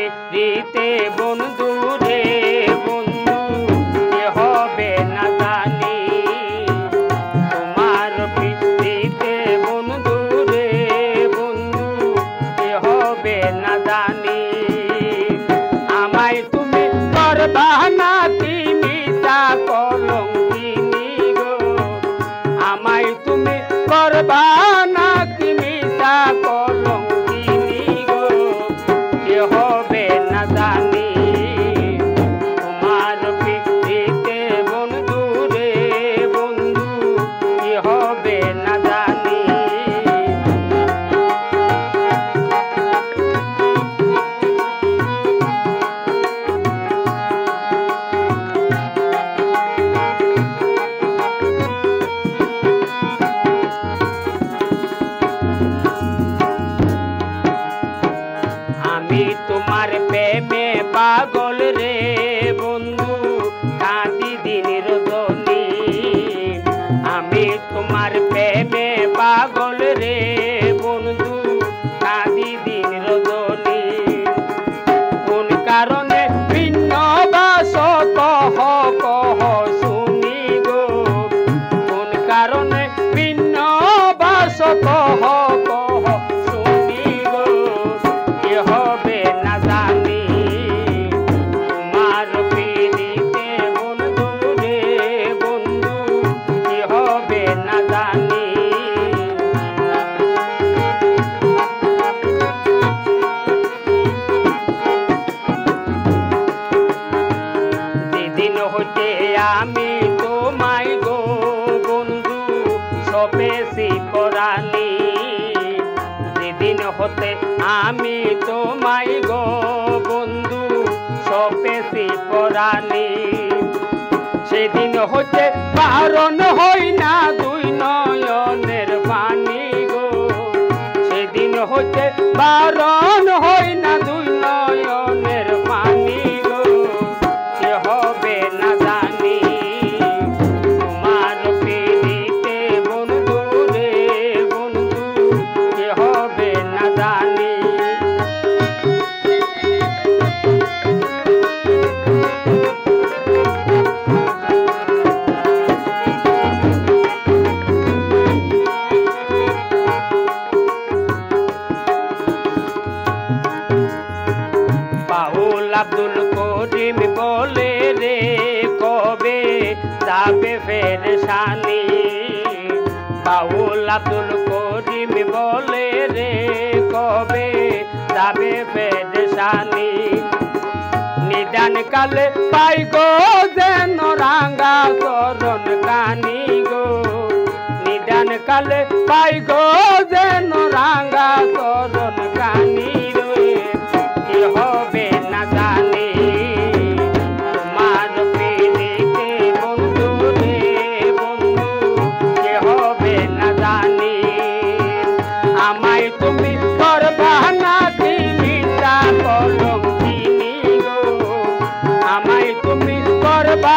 পিড়িতে বন্ধু রে বন্ধু কে হবে না জানি তোমার পিড়িতে বন্ধু রে বন্ধু কে হবে না জানি আমায় তুমি করবা না মিছা কলঙ্কিনী গো আমায় তুমি করবা না মিছা কলঙ্কিনী গো কে হবে না জানি তোমার পিড়িতে বন্ধু রে বন্ধু কে হবে না জানি আমি তোমার প্রেমে পাগল রে বন্ধু কাঁদি দিন রজনী আমি তোমার প্রেমে পাগল রে বন্ধু কাঁদি দিন রজনী কোন কারণে ভিন্ন বাস কহ কহ শুনি গো কোন কারণে ভিন্ন বাস কহ কহ শুনি গো কে হবে না জানি তোমার পিড়িতে বন্ধু রে বন্ধু কে হবে না জানি যেদিন হইতে আমি তোমায় গো বন্ধু সপেছি পরাণী যেদিন হতে আমি তোমায় গো বন্ধু সপেছি পরাণী সেদিন হতে বারণ হই না দুই নয়নের পানি গো সেদিন হতে বারণ হই না দুই নয়নের পানি গো কে হবে না জানি তোমার পিড়িতে বন্ধু রে বন্ধু কে হবে না জানি বাউল আব্দুল করিম বলে রে কবে যাবে পেরেশানি বাউল আব্দুল করিম বলে রে কবে যাবে পেরেশানি নিদান কালে পাই গো যেন রাঙ্গা চরণ কানি গো নিদান কালে পাই গো যেন রাঙ্গা চরণ কানি রে কি হবে না জানি তোমার পিড়িতে বন্ধু রে বন্ধু কে হবে না জানি আমায় তুমি করবা না মিছা কলঙ্কিনী গো আমায় তুমি করবা